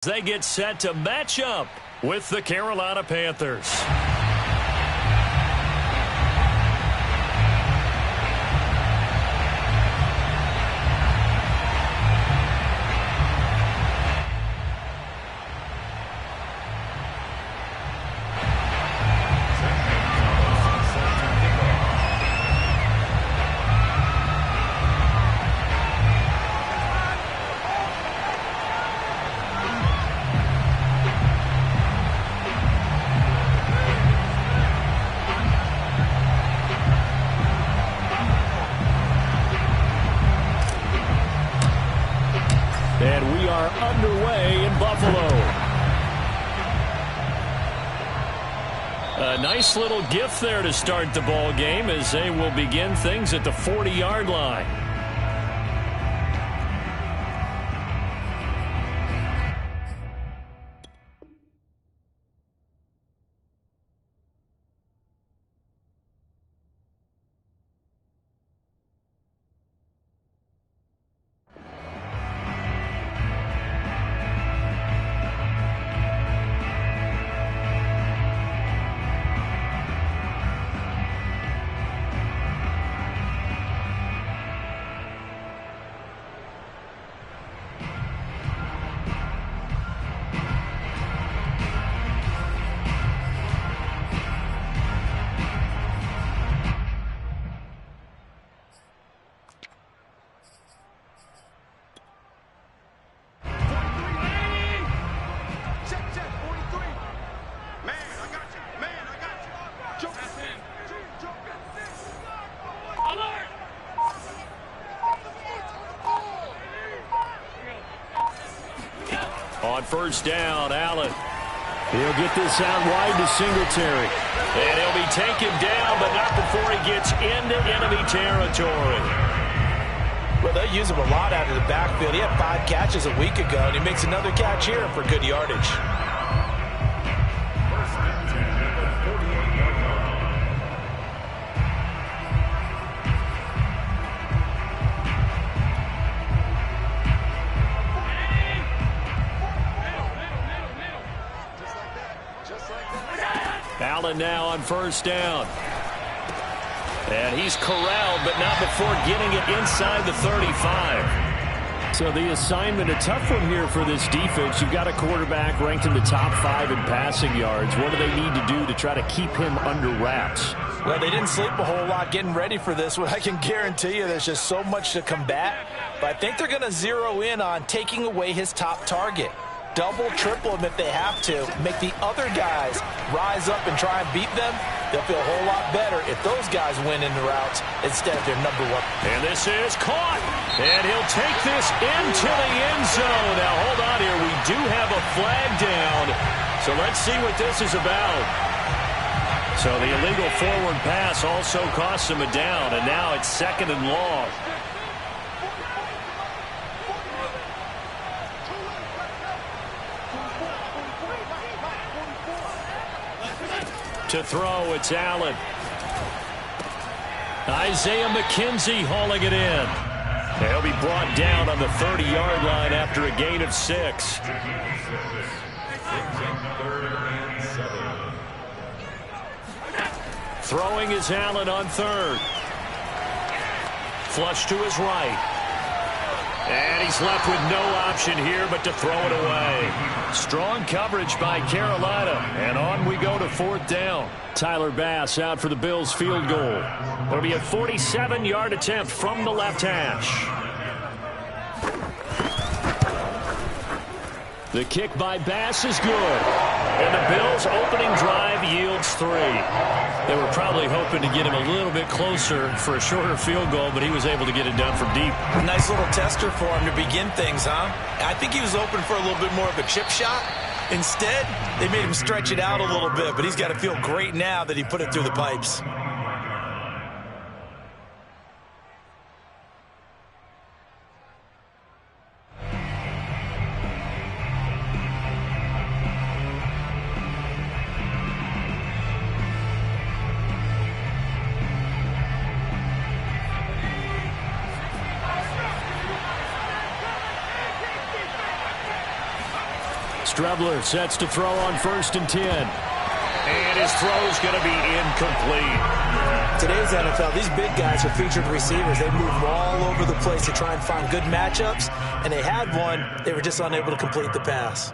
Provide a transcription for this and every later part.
They get set to match up with the Carolina Panthers. And we are underway in Buffalo. A nice little gift there to start the ball game as they will begin things at the 40-yard line. On first down, Allen. He'll get this out wide to Singletary. And he'll be taken down, but not before he gets into enemy territory. Well, they use him a lot out of the backfield. He had 5 catches a week ago, and he makes another catch here for good yardage. Allen now on first down. And he's corralled, but not before getting it inside the 35. So the assignment, a tough one here for this defense. You've got a quarterback ranked in the top 5 in passing yards. What do they need to do to try to keep him under wraps? Well, they didn't sleep a whole lot getting ready for this one. I can guarantee you there's just so much to combat. But I think they're going to zero in on taking away his top target. Double, triple him if they have to. Make the other guys rise up and try and beat them. They'll feel a whole lot better if those guys win in the routes instead of their number one. And this is caught. And he'll take this into the end zone. Now, hold on here. We do have a flag down. So let's see what this is about. So the illegal forward pass also costs him a down. And now it's 2nd and long. To throw, it's Allen. Isaiah McKenzie hauling it in. He'll be brought down on the 30-yard line after a gain of 6. Throwing is Allen on 3rd. Flush to his right. And he's left with no option here but to throw it away. Strong coverage by Carolina. And on we go to 4th down. Tyler Bass out for the Bills field goal. It'll be a 47-yard attempt from the left hash. The kick by Bass is good. And the Bills' opening drive yields 3. They were probably hoping to get him a little bit closer for a shorter field goal, but he was able to get it done from deep. A nice little tester for him to begin things, huh? I think he was open for a little bit more of a chip shot. Instead, they made him stretch it out a little bit, but he's got to feel great now that he put it through the pipes. Strebler sets to throw on 1st and 10. And his throw's going to be incomplete. Today's NFL, these big guys are featured receivers. They move all over the place to try and find good matchups, and they had one. They were just unable to complete the pass.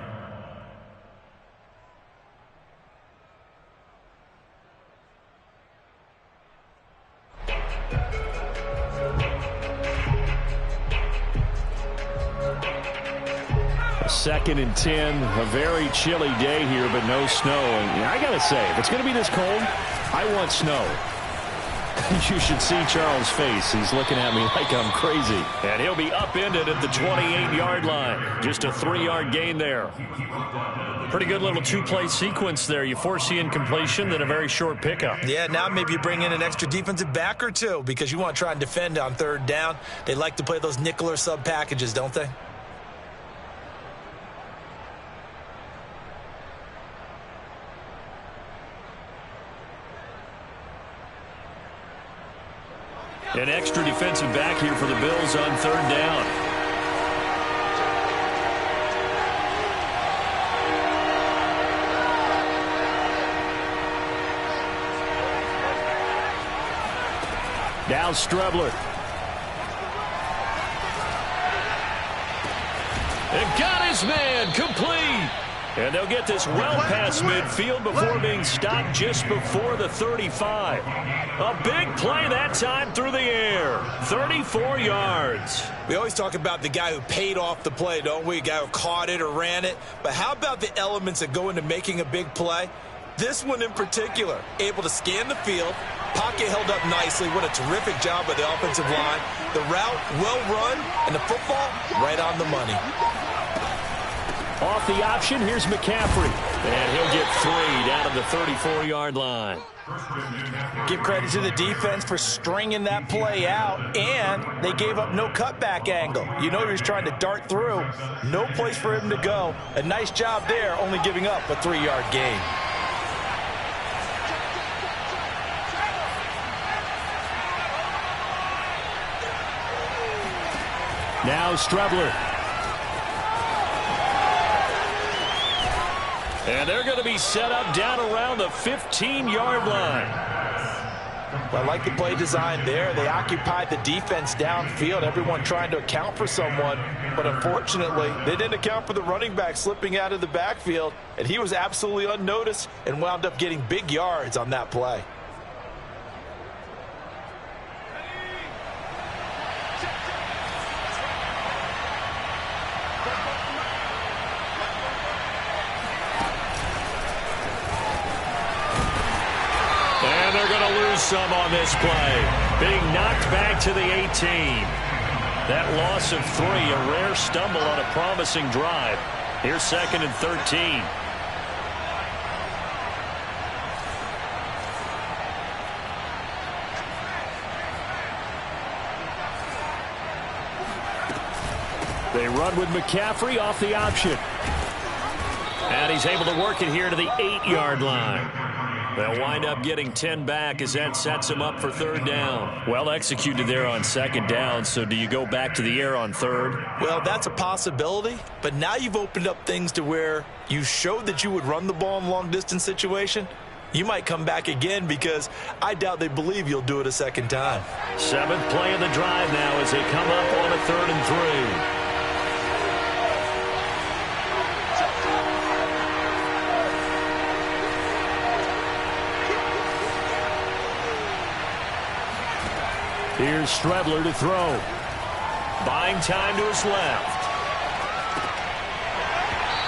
Second and 10, a very chilly day here, but no snow. And I got to say, if it's going to be this cold, I want snow. You should see Charles' face. He's looking at me like I'm crazy. And he'll be upended at the 28-yard line. Just a 3-yard gain there. Pretty good little two-play sequence there. You foresee incompletion, then a very short pickup. Yeah, now maybe you bring in an extra defensive back or two because you want to try and defend on 3rd down. They like to play those nickel or sub packages, don't they? An extra defensive back here for the Bills on 3rd down. Now Strebler. And got his man complete. And they'll get this well past midfield before being stopped just before the 35. A big play that time through the air. 34 yards. We always talk about the guy who paid off the play, don't we? A guy who caught it or ran it. But how about the elements that go into making a big play? This one in particular, able to scan the field, pocket held up nicely. What a terrific job by the offensive line. The route, well run, and the football, right on the money. Off the option, here's McCaffrey. And he'll get 3 down to the 34-yard line. Give credit to the defense for stringing that play out, and they gave up no cutback angle. You know he was trying to dart through. No place for him to go. A nice job there, only giving up a 3-yard gain. Now Strebler. And they're going to be set up down around the 15-yard line. Well, I like the play design there. They occupied the defense downfield, everyone trying to account for someone. But unfortunately, they didn't account for the running back slipping out of the backfield. And he was absolutely unnoticed and wound up getting big yards on that play. They're going to lose some on this play. Being knocked back to the 18. That loss of 3, a rare stumble on a promising drive. Here's 2nd and 13. They run with McCaffrey off the option. And he's able to work it here to the 8-yard line. They'll wind up getting 10 back as that sets him up for 3rd down. Well executed there on 2nd down, so do you go back to the air on 3rd? Well, that's a possibility, but now you've opened up things to where you showed that you would run the ball in long-distance situation. You might come back again because I doubt they believe you'll do it a 2nd time. 7th play of the drive now as they come up on a 3rd and 3. Here's Strebler to throw. Buying time to his left.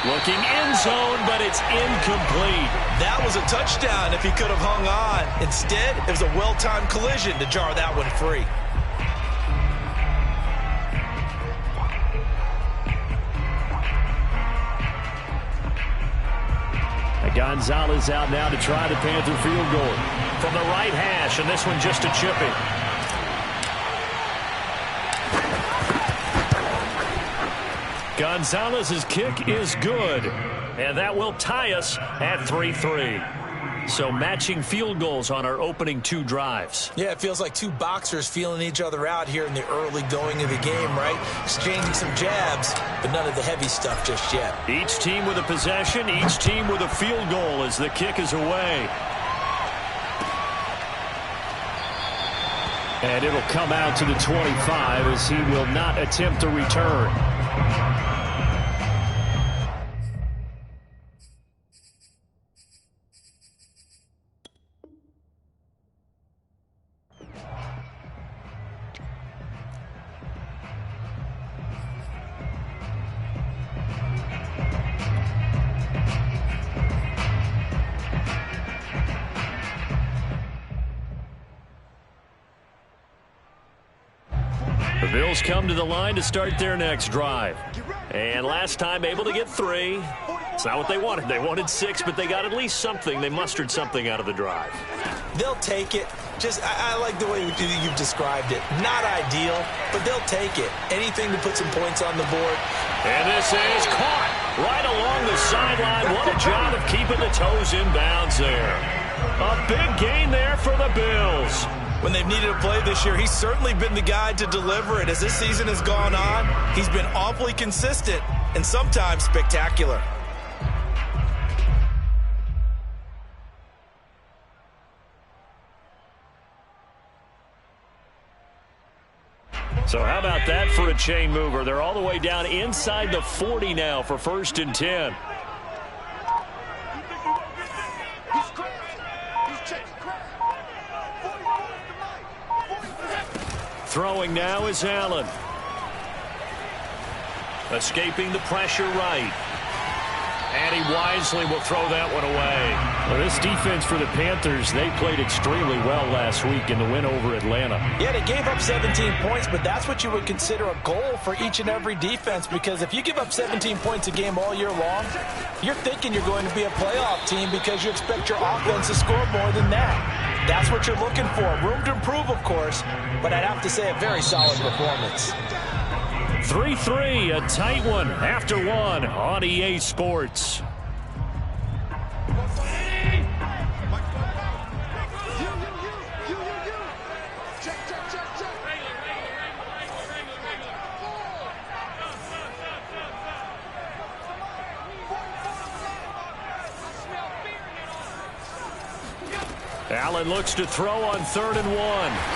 Looking end zone, but it's incomplete. That was a touchdown if he could have hung on. Instead, it was a well-timed collision to jar that one free. Gonzalez out now to try the Panther field goal. From the right hash, and this one just a chipping. Gonzalez's kick is good, and that will tie us at 3-3. So matching field goals on our opening 2 drives. Yeah, it feels like 2 boxers feeling each other out here in the early going of the game, right? Exchanging some jabs, but none of the heavy stuff just yet. Each team with a possession, each team with a field goal as the kick is away. And it'll come out to the 25 as he will not attempt a return. The Bills come to the line to start their next drive. And last time able to get 3. It's not what they wanted. They wanted 6, but they got at least something. They mustered something out of the drive. They'll take it. I like the way you've described it. Not ideal, but they'll take it. Anything to put some points on the board. And this is caught right along the sideline. What a job of keeping the toes in bounds there. A big gain there for the Bills. When they've needed a play this year, he's certainly been the guy to deliver it. As this season has gone on, he's been awfully consistent and sometimes spectacular. So how about that for a chain mover? They're all the way down inside the 40 now for 1st and 10. Throwing now is Allen. Escaping the pressure right. And he wisely will throw that one away. Well, this defense for the Panthers, they played extremely well last week in the win over Atlanta. Yeah, they gave up 17 points, but that's what you would consider a goal for each and every defense, because if you give up 17 points a game all year long, you're thinking you're going to be a playoff team because you expect your offense to score more than that. That's what you're looking for. Room to improve, of course, but I'd have to say a very solid performance. 3-3, a tight one after 1 on EA Sports. Allen looks to throw on 3rd and 1.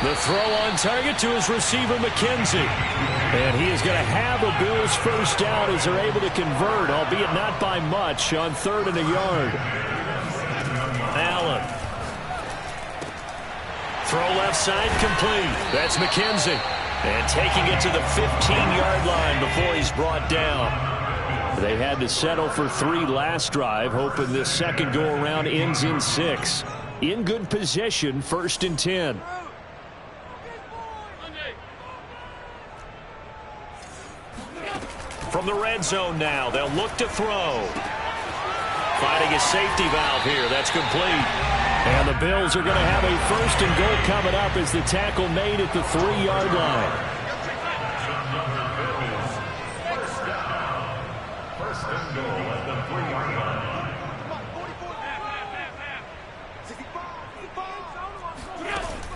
The throw on target to his receiver, McKenzie. And he is going to have a Bills first down as they're able to convert, albeit not by much, on 3rd and a yard. Allen. Throw left side complete. That's McKenzie. And taking it to the 15-yard line before he's brought down. They had to settle for 3 last drive, hoping this second go-around ends in 6. In good position, 1st and 10. From the red zone now, they'll look to throw. Finding a safety valve here. That's complete. And the Bills are going to have a 1st and goal coming up as the tackle made at the 3-yard line. First and goal at the 3-yard line.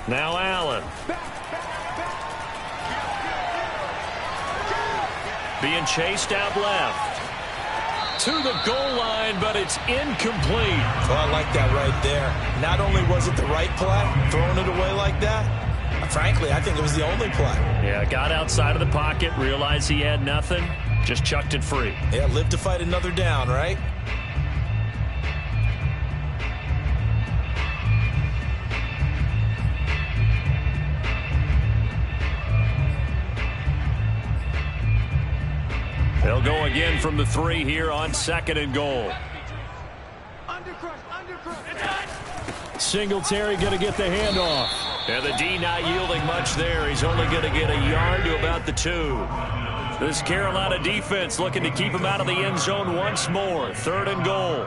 Now Allen. Being chased out left. To the goal line, but it's incomplete. Well, I like that right there. Not only was it the right play, throwing it away like that, frankly, I think it was the only play. Yeah, got outside of the pocket, realized he had nothing, just chucked it free. Yeah, live to fight another down, right? They'll go again from the 3 here on 2nd and goal. Singletary going to get the handoff. And the D not yielding much there. He's only going to get a yard to about the 2. This Carolina defense looking to keep him out of the end zone once more. 3rd and goal.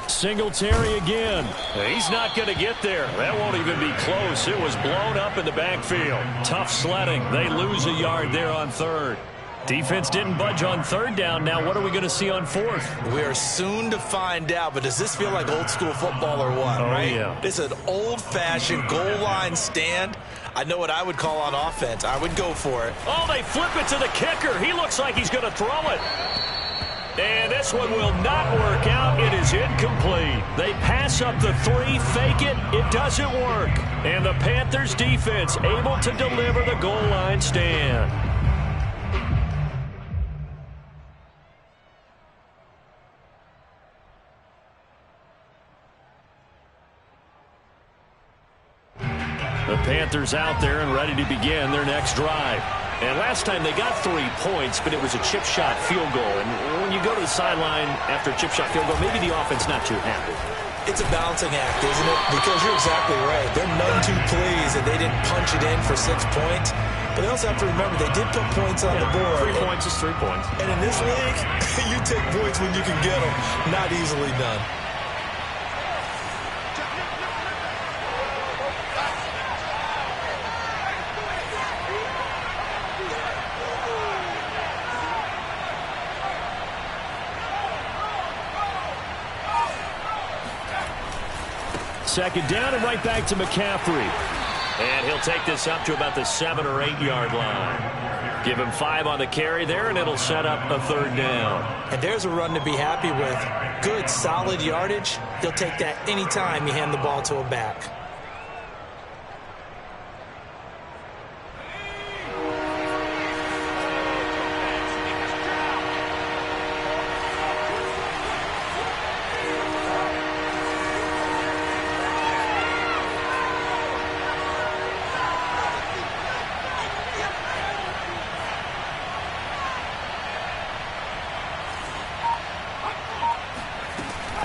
Singletary again. He's not going to get there. That won't even be close. It was blown up in the backfield. Tough sledding. They lose a yard there on 3rd. Defense didn't budge on third down. Now what are we going to see on fourth? We are soon to find out, but does this feel like old school football or what, right? Yeah. This is an old-fashioned goal line stand. I know what I would call on offense. I would go for it. Oh, they flip it to the kicker. He looks like he's going to throw it. And this one will not work out. It is incomplete. They pass up the 3, fake it. It doesn't work. And the Panthers defense able to deliver the goal line stand. The Panthers out there and ready to begin their next drive. And last time they got 3 points, but it was a chip shot field goal. And when you go to the sideline after a chip shot field goal, maybe the offense not too happy. It's a balancing act, isn't it? Because you're exactly right. They're none too pleased that they didn't punch it in for 6 points. But they also have to remember they did put points on the board. 3 points is 3 points. And in this league, you take points when you can get them. Not easily done. Second down and right back to McCaffrey. And he'll take this up to about the 7 or 8 yard line. Give him 5 on the carry there, and it'll set up a third down. And there's a run to be happy with. Good, solid yardage. He'll take that anytime you hand the ball to a back.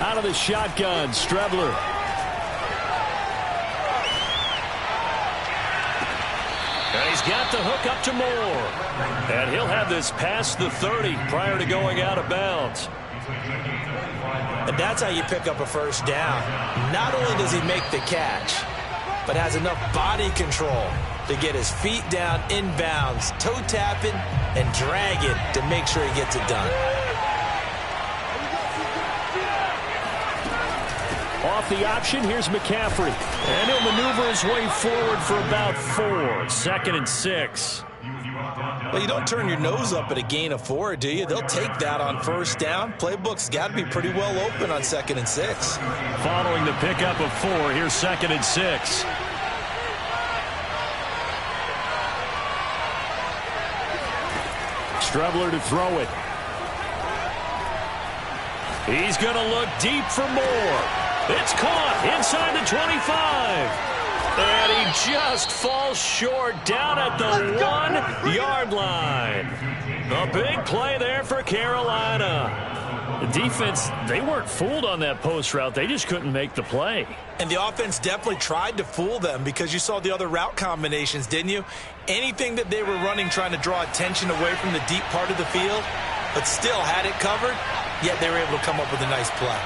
Out of the shotgun, Strebler. And he's got the hook up to Moore. And he'll have this past the 30 prior to going out of bounds. And that's how you pick up a first down. Not only does he make the catch, but has enough body control to get his feet down inbounds, toe tapping, and dragging to make sure he gets it done. Off the option, here's McCaffrey. And he'll maneuver his way forward for about 4. Second and 6. Well, you don't turn your nose up at a gain of 4, do you? They'll take that on first down. Playbook's got to be pretty well open on 2nd and 6. Following the pickup of 4, here's 2nd and 6. Strebler to throw it. He's going to look deep for Moore. It's caught inside the 25. And he just falls short down at the 1 yard line. A big play there for Carolina. The defense, they weren't fooled on that post route. They just couldn't make the play. And the offense definitely tried to fool them because you saw the other route combinations, didn't you? Anything that they were running trying to draw attention away from the deep part of the field, but still had it covered, yet they were able to come up with a nice play.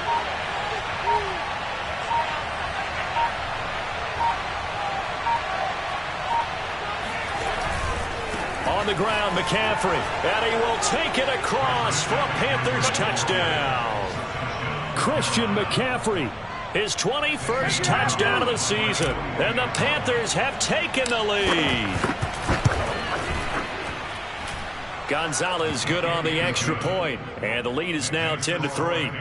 On the ground, McCaffrey. And he will take it across for a Panthers touchdown. Christian McCaffrey, his 21st touchdown of the season. And the Panthers have taken the lead. Gonzalez good on the extra point. And the lead is now 10-3.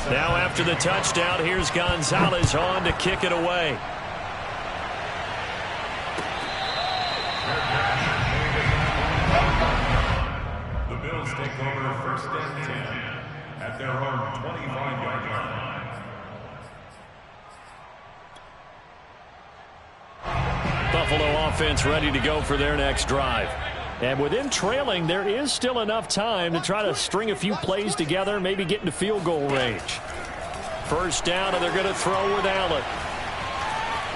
Now after the touchdown, here's Gonzalez on to kick it away. The Bills take over 1st and 10 at their own 25-yard line. Buffalo offense ready to go for their next drive. And with them trailing, there is still enough time to try to string a few plays together, maybe get into field goal range. First down, and they're going to throw with Allen.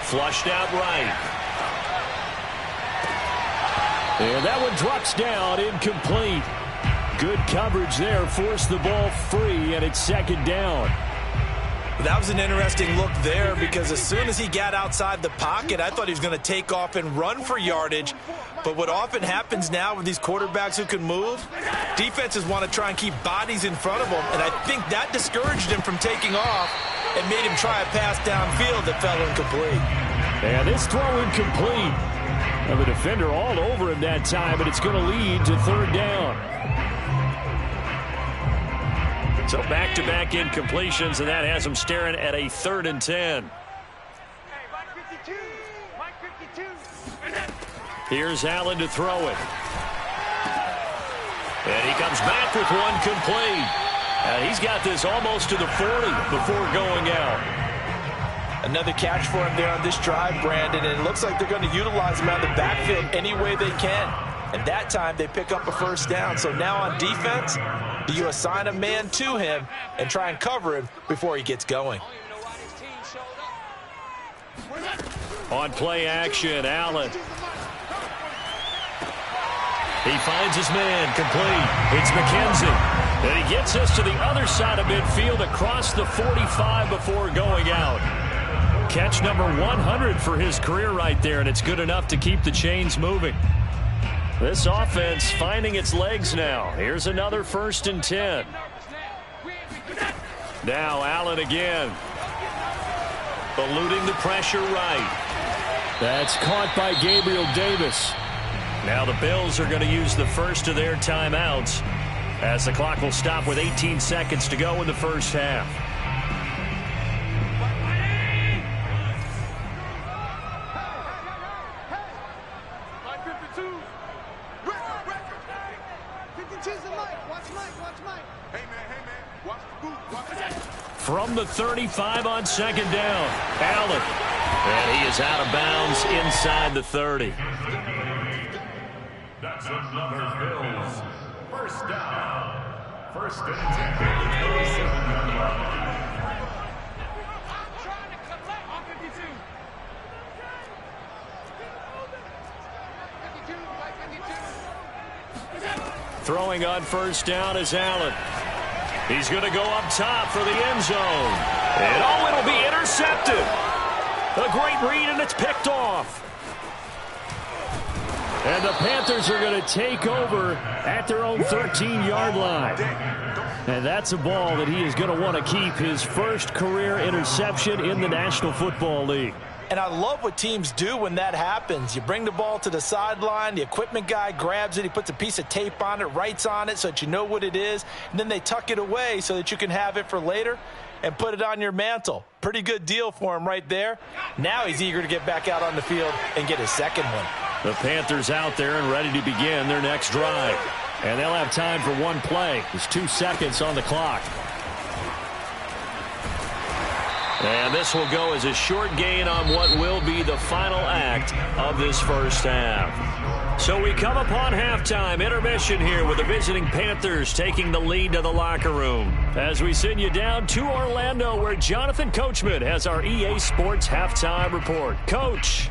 Flushed out right. And that one drops down, incomplete. Good coverage there, forced the ball free, and it's 2nd down. That was an interesting look there because as soon as he got outside the pocket, I thought he was going to take off and run for yardage. But what often happens now with these quarterbacks who can move, defenses want to try and keep bodies in front of them, and I think that discouraged him from taking off and made him try a pass downfield that fell incomplete. And this throw incomplete. And the defender all over him that time, but it's going to lead to third down. So back-to-back incompletions, and that has him staring at a 3rd and 10. Here's Allen to throw it. And he comes back with one complete. And he's got this almost to the 40 before going out. Another catch for him there on this drive, Brandon, and it looks like they're going to utilize him out of the backfield any way they can. And that time they pick up a first down. So now on defense, do you assign a man to him and try and cover him before he gets going? On play action, Allen. He finds his man, complete. It's McKenzie. And he gets us to the other side of midfield across the 45 before going out. Catch number 100 for his career right there, and it's good enough to keep the chains moving. This offense finding its legs now. Here's another 1st and 10. Now Allen again. Eluding the pressure right. That's caught by Gabriel Davis. Now the Bills are going to use the first of their timeouts as the clock will stop with 18 seconds to go in the first half. From the 35 on 2nd down, Allen. And he is out of bounds inside the 30. That's another Bills. First down. 1st and 10. Throwing on 1st down is Allen. He's going to go up top for the end zone. And it'll be intercepted. A great read, and it's picked off. And the Panthers are going to take over at their own 13-yard line. And that's a ball that he is going to want to keep, his first career interception in the National Football League. And I love what teams do when that happens. You bring the ball to the sideline, the equipment guy grabs it, he puts a piece of tape on it, writes on it so that you know what it is, and then they tuck it away so that you can have it for later and put it on your mantle. Pretty good deal for him right there. Now he's eager to get back out on the field and get his second one. The Panthers out there and ready to begin their next drive. And they'll have time for one play. There's 2 seconds on the clock. And this will go as a short gain on what will be the final act of this first half. So we come upon halftime intermission here with the visiting Panthers taking the lead to the locker room. As we send you down to Orlando where Jonathan Coachman has our EA Sports halftime report. Coach.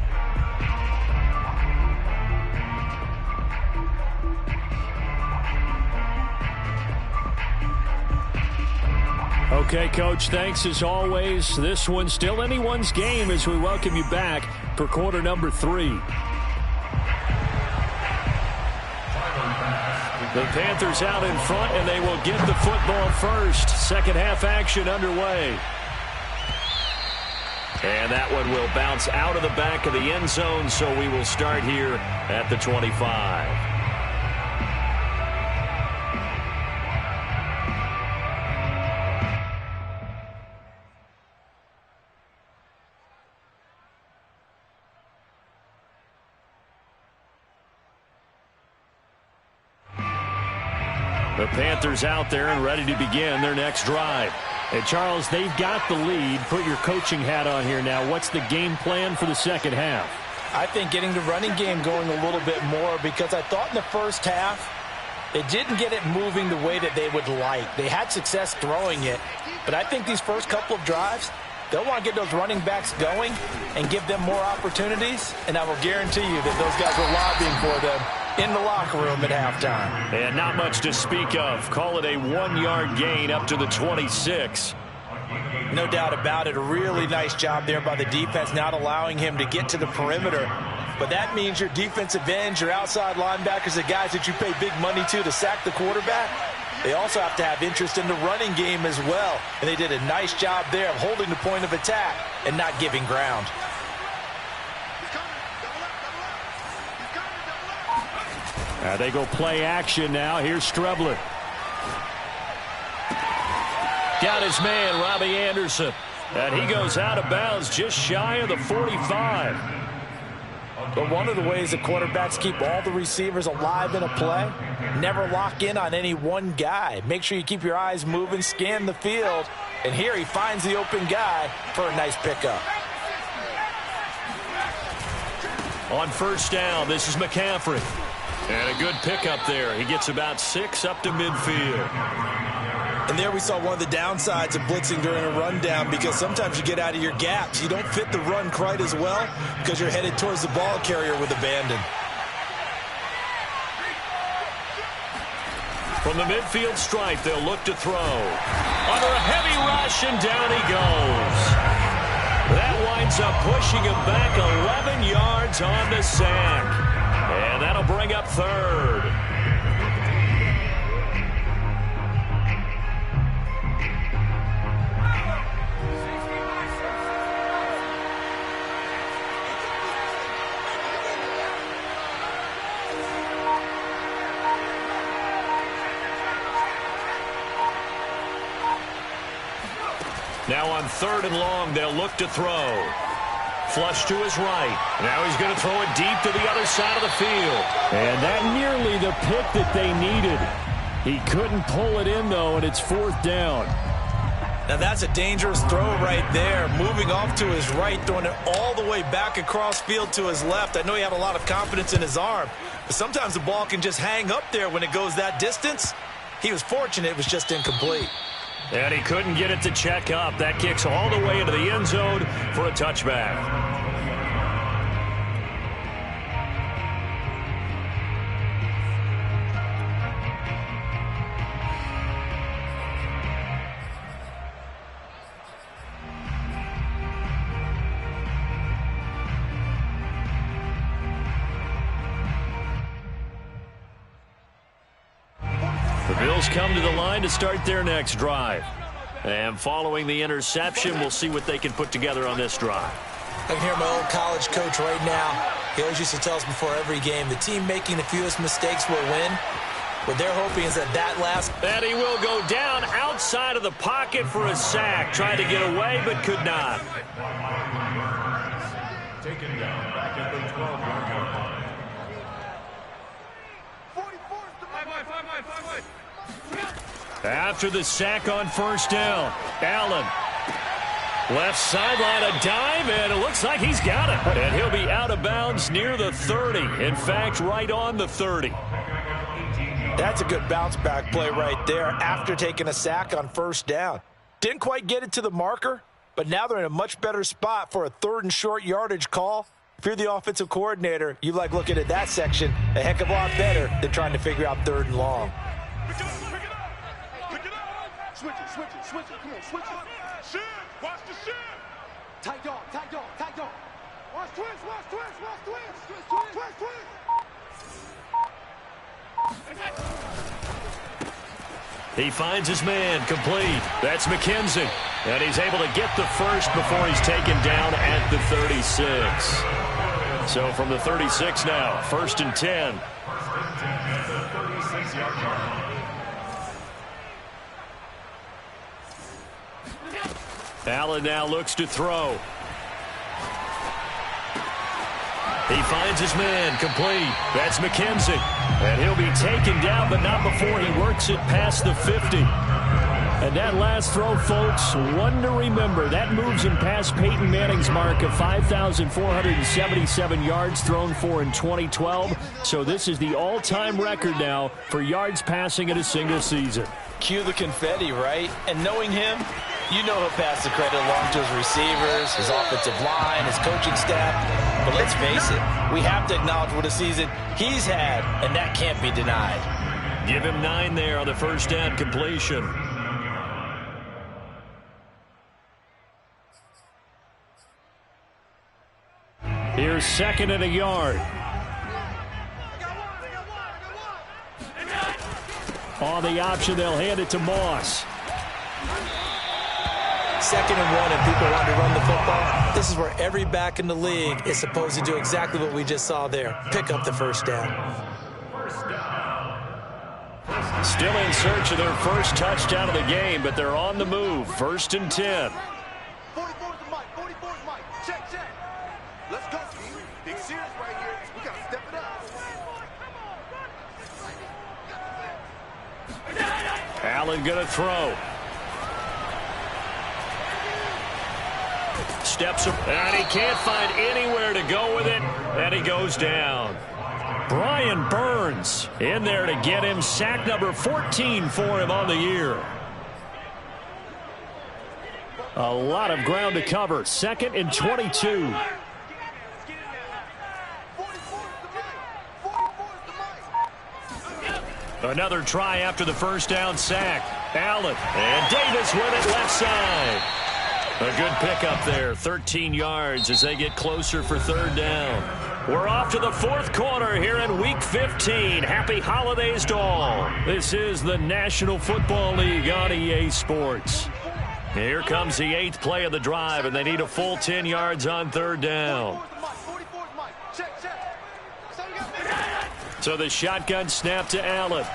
Okay, Coach, thanks as always. This one's still anyone's game as we welcome you back for quarter number 3. The Panthers out in front, and they will get the football first. Second half action underway. And that one will bounce out of the back of the end zone, so we will start here at the 25. The Panthers out there and ready to begin their next drive. And Charles, they've got the lead. Put your coaching hat on here now. What's the game plan for the second half? I think getting the running game going a little bit more because I thought in the first half they didn't get it moving the way that they would like. They had success throwing it, but I think these first couple of drives, they'll want to get those running backs going and give them more opportunities, and I will guarantee you that those guys were lobbying for them in the locker room at halftime. And not much to speak of. Call it a 1-yard gain up to the 26. No doubt about it. A really nice job there by the defense, not allowing him to get to the perimeter. But that means your defensive ends, your outside linebackers, the guys that you pay big money to sack the quarterback, they also have to have interest in the running game as well. And they did a nice job there of holding the point of attack and not giving ground. They go play action now. Here's Strebler. Got his man, Robbie Anderson. And he goes out of bounds just shy of the 45. But one of the ways that quarterbacks keep all the receivers alive in a play, never lock in on any one guy. Make sure you keep your eyes moving, scan the field. And here he finds the open guy for a nice pickup. On first down, this is McCaffrey. And a good pickup there. He gets about 6 up to midfield. And there we saw one of the downsides of blitzing during a rundown, because sometimes you get out of your gaps. You don't fit the run quite as well because you're headed towards the ball carrier with abandon. From the midfield stripe, they'll look to throw. Under a heavy rush, and down he goes. That winds up pushing him back 11 yards on the sack. And that'll bring up third. Now on third and long, they'll look to throw. Flush to his right. Now he's going to throw it deep to the other side of the field. And that nearly the pick that they needed. He couldn't pull it in, though, and it's fourth down. Now that's a dangerous throw right there. Moving off to his right, throwing it all the way back across field to his left. I know he had a lot of confidence in his arm, but sometimes the ball can just hang up there when it goes that distance. He was fortunate it was just incomplete. And he couldn't get it to check up. That kicks all the way into the end zone for a touchback. The Bills come to the line to start their next drive. And following the interception, we'll see what they can put together on this drive. I can hear my old college coach right now. He always used to tell us before every game, the team making the fewest mistakes will win. What they're hoping is that last... And he will go down outside of the pocket for a sack. Tried to get away, but could not. Taken down back at the 12-yard line. After the sack on first down, Allen. Left sideline, a dive, and it looks like he's got it. And he'll be out of bounds near the 30. In fact, right on the 30. That's a good bounce back play right there after taking a sack on first down. Didn't quite get it to the marker, but now they're in a much better spot for a third and short yardage call. If you're the offensive coordinator, you like looking at that section a heck of a lot better than trying to figure out third and long. Switch it, come on, switch it. Shit, watch the shit. Tight dog. Watch twist. He finds his man, complete. That's McKenzie. And he's able to get the first before he's taken down at the 36. So from the 36 now, first and 10. Allen now looks to throw. He finds his man, complete. That's McKenzie. And he'll be taken down, but not before he works it past the 50. And that last throw, folks, one to remember. That moves him past Peyton Manning's mark of 5,477 yards thrown for in 2012. So this is the all-time record now for yards passing in a single season. Cue the confetti, right? And knowing him, you know he'll pass the credit along to his receivers, his offensive line, his coaching staff. But let's face it, we have to acknowledge what a season he's had, and that can't be denied. Give him 9 there on the first down completion. Here's second and a yard. On the option, they'll hand it to Moss. Second and 1 and people want to run the football. This is where every back in the league is supposed to do exactly what we just saw there. Pick up the first down. Still in search of their first touchdown of the game, but they're on the move. 1st and 10. 44's the mic. 44's mic. Check, check. Let's go, team. Big serious right here. We got to step it up. Allen going to throw. Steps up, and he can't find anywhere to go with it, and he goes down. Brian Burns in there to get him. Sack number 14 for him on the year. A lot of ground to cover. 2nd and 22. Another try after the first down sack. Allen, and Davis with it left side. A good pickup there, 13 yards as they get closer for 3rd down. We're off to the 4th quarter here in Week 15. Happy holidays to all. This is the National Football League on EA Sports. Here comes the 8th play of the drive, and they need a full 10 yards on 3rd down. So the shotgun snap to Allen.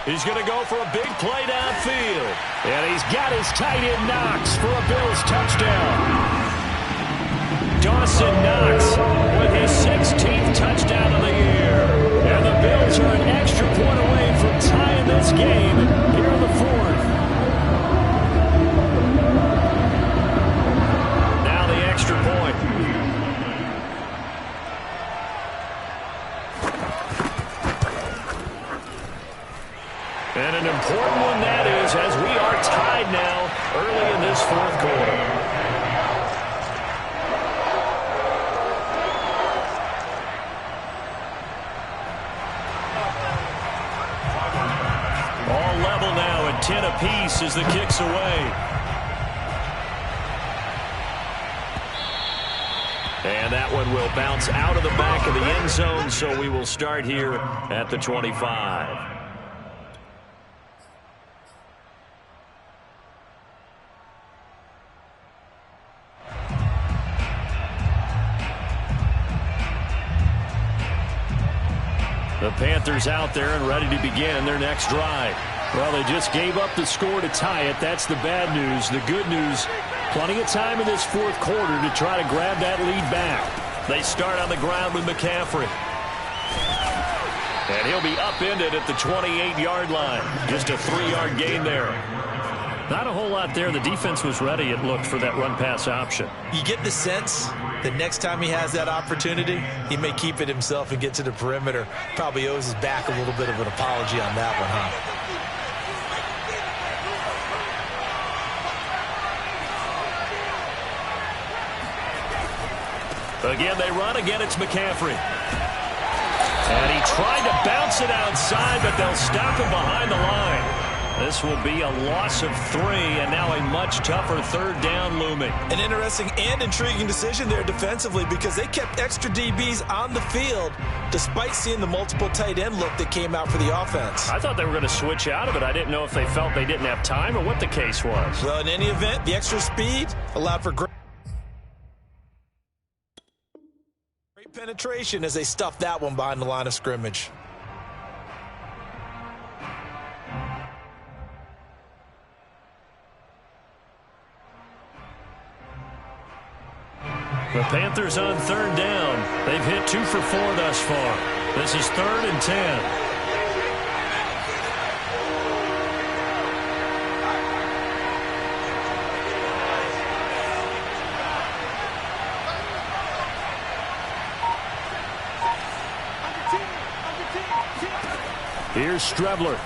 He's going to go for a big play downfield. And he's got his tight end Knox for a Bills touchdown. Dawson Knox with his 16th touchdown of the year. And the Bills are an extra point away from tying this game here in the 4th. Now the extra point. And an important one that is, as we are tied now early in this 4th quarter. All level now at 10 apiece as the kick's away. And that one will bounce out of the back of the end zone, so we will start here at the 25. The Panthers out there and ready to begin their next drive. Well, they just gave up the score to tie it. That's the bad news. The good news, plenty of time in this 4th quarter to try to grab that lead back. They start on the ground with McCaffrey. And he'll be upended at the 28-yard line. Just a 3-yard gain there. Not a whole lot there. The defense was ready, it looked, for that run-pass option. You get the sense that next time he has that opportunity, he may keep it himself and get to the perimeter. Probably owes his back a little bit of an apology on that one, huh? Again, they run. Again, it's McCaffrey. And he tried to bounce it outside, but they'll stop him behind the line. This will be a loss of 3, and now a much tougher 3rd down looming. An interesting and intriguing decision there defensively, because they kept extra DBs on the field despite seeing the multiple tight end look that came out for the offense. I thought they were going to switch out of it. I didn't know if they felt they didn't have time or what the case was. Well, in any event, the extra speed allowed for great penetration as they stuffed that one behind the line of scrimmage. The Panthers on 3rd down. They've hit 2 for 4 thus far. This is 3rd and 10. Here's Strebler.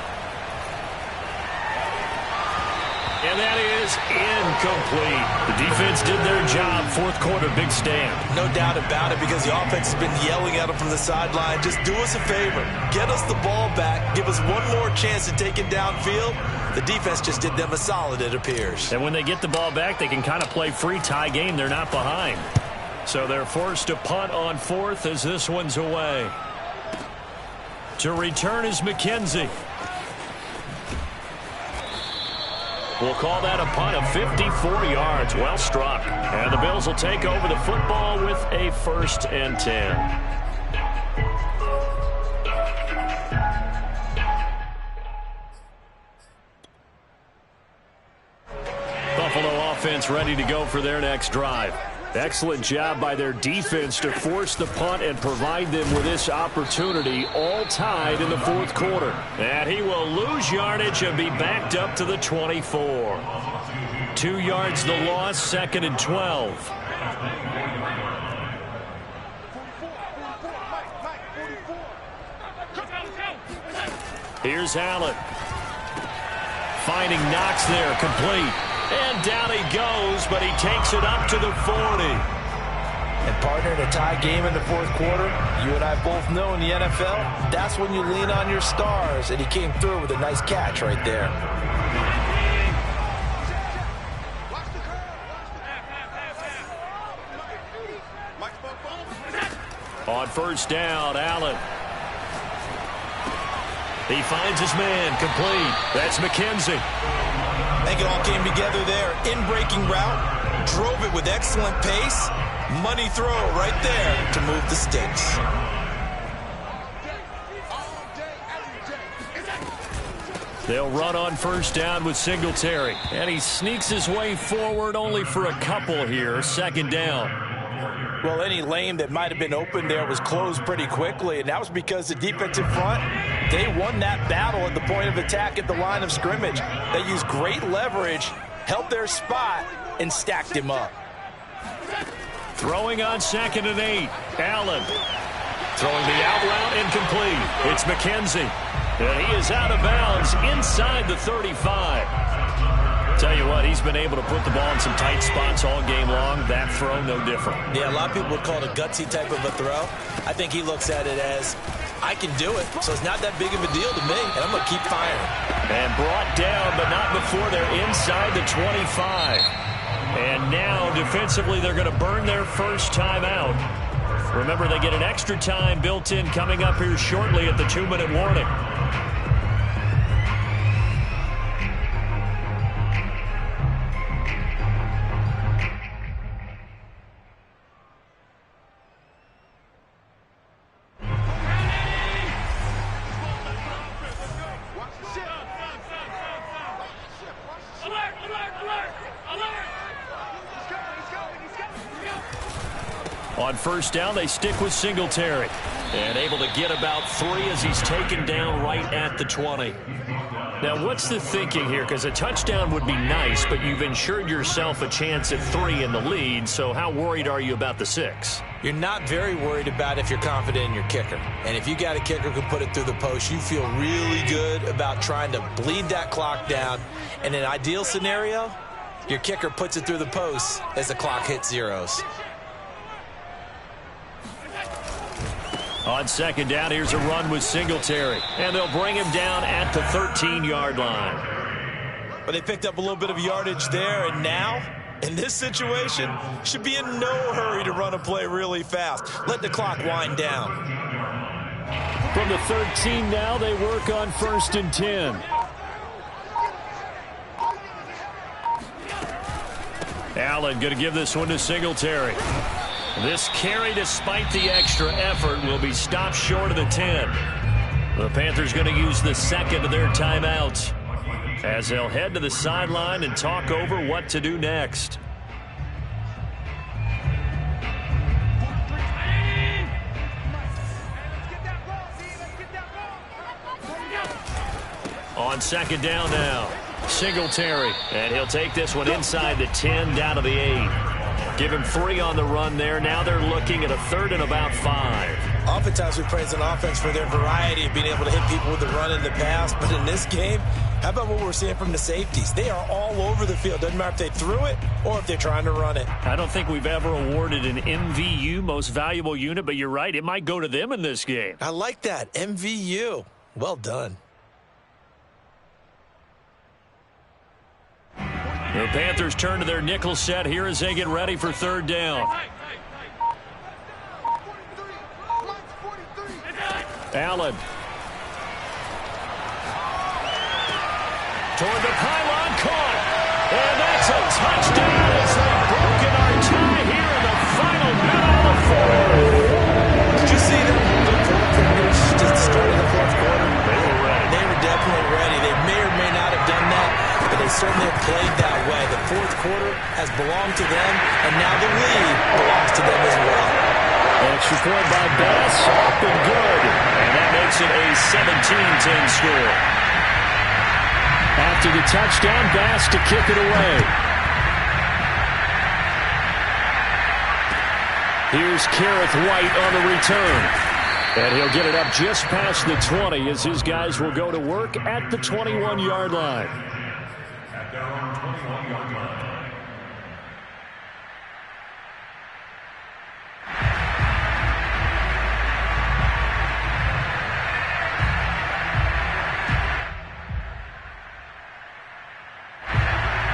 And that is incomplete. The defense did their job. 4th quarter, big stand. No doubt about it, because the offense has been yelling at them from the sideline. Just do us a favor. Get us the ball back. Give us one more chance to take it downfield. The defense just did them a solid, it appears. And when they get the ball back, they can kind of play free tie game. They're not behind. So they're forced to punt on 4th as this one's away. To return is McKenzie. We'll call that a punt of 54 yards. Well struck. And the Bills will take over the football with a 1st and 10. Buffalo offense ready to go for their next drive. Excellent job by their defense to force the punt and provide them with this opportunity, all tied in the 4th quarter. And he will lose yardage and be backed up to the 24. 2 yards the loss, 2nd and 12. Here's Allen. Finding Knox there, complete. And down he goes, but he takes it up to the 40. And partner, in a tie game in the 4th quarter, you and I both know in the NFL, that's when you lean on your stars. And he came through with a nice catch right there. On 1st down, Allen. He finds his man, complete. That's McKenzie. I think it all came together there. In-breaking route, drove it with excellent pace. Money throw right there to move the sticks. They'll run on 1st down with Singletary. And he sneaks his way forward only for a couple here. 2nd down. Well, any lane that might have been open there was closed pretty quickly, and that was because the defensive front, they won that battle at the point of attack at the line of scrimmage. They used great leverage, held their spot, and stacked him up. Throwing on 2nd and 8. Allen. Throwing the out route, incomplete. It's McKenzie. And he is out of bounds inside the 35. Tell you what, he's been able to put the ball in some tight spots all game long. That throw, no different. Yeah, a lot of people would call it a gutsy type of a throw. I think he looks at it as, I can do it, so it's not that big of a deal to me, and I'm going to keep firing. And brought down, but not before they're inside the 25. And now, defensively, they're going to burn their first timeout. Remember, they get an extra time built in coming up here shortly at the 2-minute warning. On 1st down, they stick with Singletary. And able to get about 3 as he's taken down right at the 20. Now, what's the thinking here? Because a touchdown would be nice, but you've ensured yourself a chance at 3 in the lead. So how worried are you about the 6? You're not very worried about if you're confident in your kicker. And if you got a kicker who can put it through the post, you feel really good about trying to bleed that clock down. In an ideal scenario, your kicker puts it through the post as the clock hits zeros. On 2nd down, here's a run with Singletary. And they'll bring him down at the 13-yard line. But they picked up a little bit of yardage there, and now, in this situation, should be in no hurry to run a play really fast. Let the clock wind down. From the 13 now, they work on 1st and 10. Allen going to give this one to Singletary. This carry, despite the extra effort, will be stopped short of the 10. The Panthers going to use the 2nd of their timeouts as they'll head to the sideline and talk over what to do next. On 2nd down now, Singletary, and he'll take this one inside the 10 down to the 8. Give him 3 on the run there. Now they're looking at a 3rd and about 5. Oftentimes we praise an offense for their variety of being able to hit people with the run in the pass. But in this game, how about what we're seeing from the safeties? They are all over the field. Doesn't matter if they threw it or if they're trying to run it. I don't think we've ever awarded an MVU, most valuable unit, but you're right. It might go to them in this game. I like that. MVU. Well done. The Panthers turn to their nickel set here as they get ready for 3rd down. Allen. Toward the pylon, caught. And that's a touchdown as they've broken our tie here in the final minute of the fourth. Did you see them, the fourth quarters, just the start of the fourth quarter? They were ready. They were definitely ready. They may or may not have done that, but they certainly have played that way. The fourth quarter has belonged to them, and now the lead belongs to them as well. Extra point by Bass, up and good. And that makes it a 17-10 score. After the touchdown, Bass to kick it away. Here's Kareth White on the return. And he'll get it up just past the 20 as his guys will go to work at the 21-yard line. At their own 21-yard line.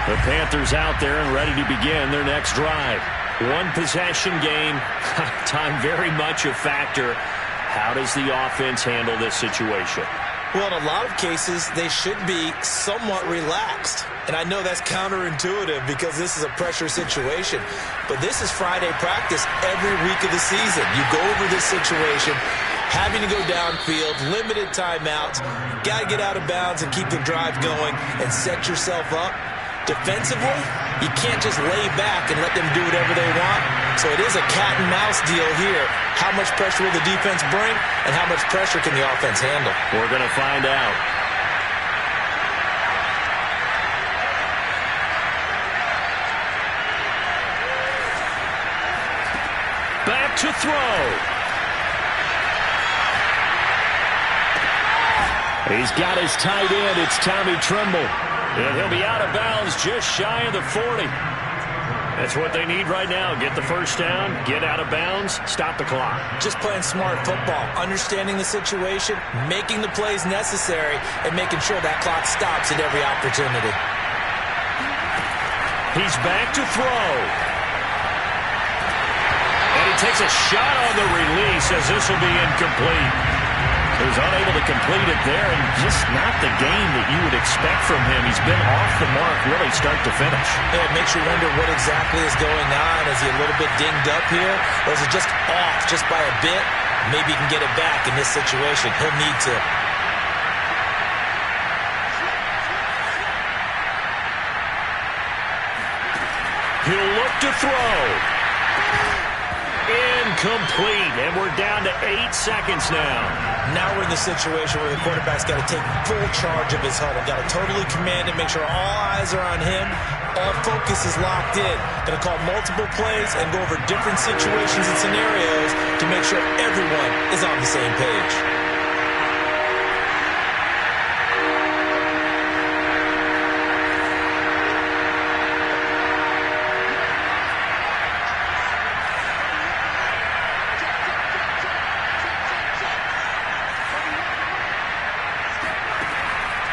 The Panthers out there and ready to begin their next drive. One possession game. Time very much a factor. How does the offense handle this situation? Well, in a lot of cases, they should be somewhat relaxed. And I know that's counterintuitive because this is a pressure situation. But this is Friday practice every week of the season. You go over this situation, having to go downfield, limited timeouts, got to get out of bounds and keep the drive going and set yourself up. Defensively, you can't just lay back and let them do whatever they want. So it is a cat and mouse deal here. How much pressure will the defense bring, and how much pressure can the offense handle? We're going to find out. Back to throw. He's got his tight end. It's Tommy Tremble. And he'll be out of bounds just shy of the 40. That's what they need right now. Get the first down, get out of bounds, stop the clock. Just playing smart football, understanding the situation, making the plays necessary, and making sure that clock stops at every opportunity. He's back to throw. And he takes a shot on the release as this will be incomplete. He was unable to complete it there, and just not the game that you would expect from him. He's been off the mark really start to finish. Yeah, it makes you wonder what exactly is going on. Is he a little bit dinged up here, or is it just off just by a bit? Maybe he can get it back in this situation. He'll need to. He'll look to throw. Incomplete, and we're down to 8 seconds now. Now we're in the situation where the quarterback's got to take full charge of his huddle. Got to totally command it, make sure all eyes are on him. All focus is locked in. Going to call multiple plays and go over different situations and scenarios to make sure everyone is on the same page.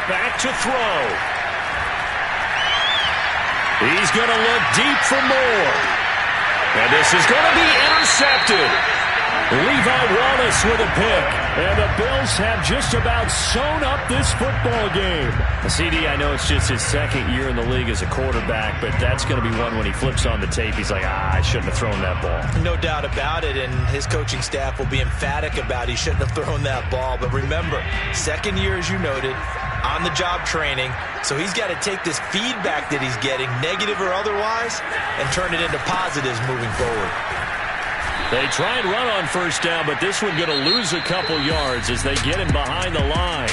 Back to throw. He's going to look deep for more. And this is going to be intercepted. Levi Wallace with a pick. And the Bills have just about sewn up this football game. CD, I know it's just his second year in the league as a quarterback, but that's going to be one when he flips on the tape. He's like, I shouldn't have thrown that ball. No doubt about it, and his coaching staff will be emphatic about he shouldn't have thrown that ball. But remember, second year, as you noted, on-the-job training, so he's got to take this feedback that he's getting, negative or otherwise, and turn it into positives moving forward. They try and run on first down, but this one going to lose a couple yards as they get him behind the line.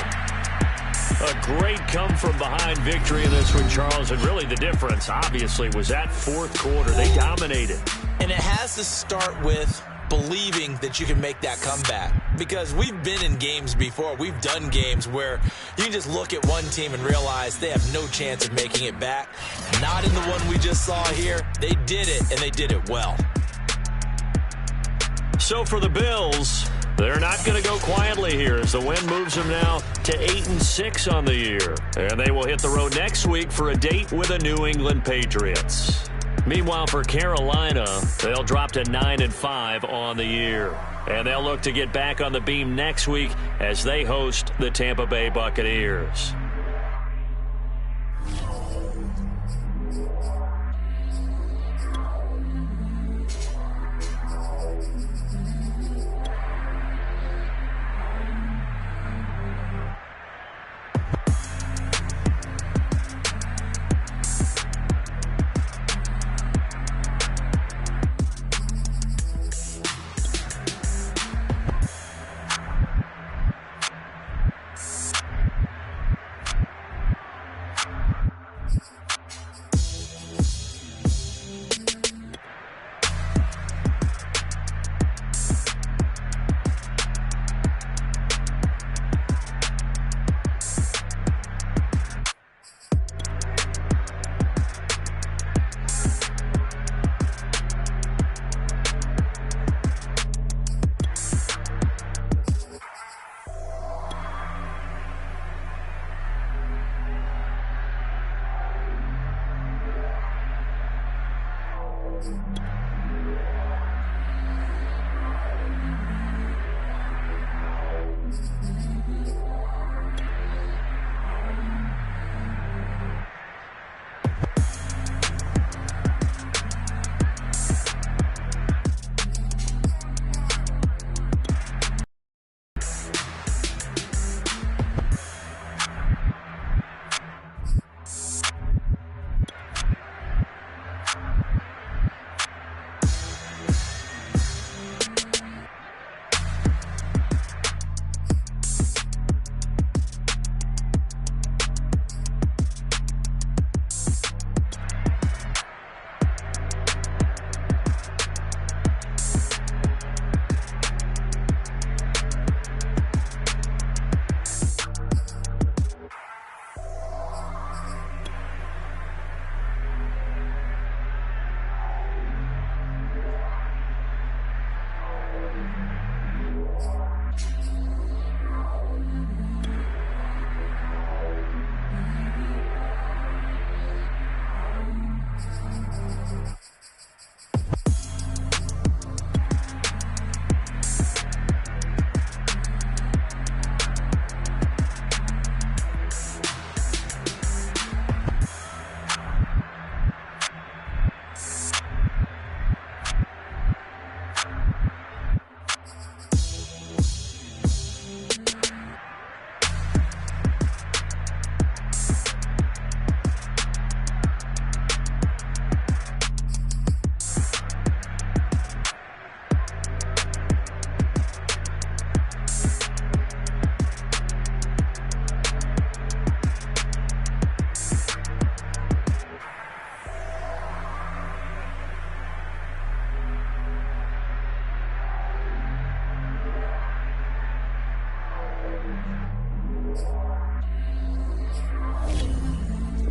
A great come-from-behind victory in this one, Charles, and really the difference, obviously, was that fourth quarter. They dominated. And it has to start with believing that you can make that comeback, because we've been in games before. We've done games where you can just look at one team and realize they have no chance of making it back. Not in the one we just saw here. They did it, and they did it well. So for the Bills, they're not going to go quietly here as the win moves them now to 8-6 on the year. And they will hit the road next week for a date with the New England Patriots. Meanwhile, for Carolina, they'll drop to 9-5 on the year. And they'll look to get back on the beam next week as they host the Tampa Bay Buccaneers.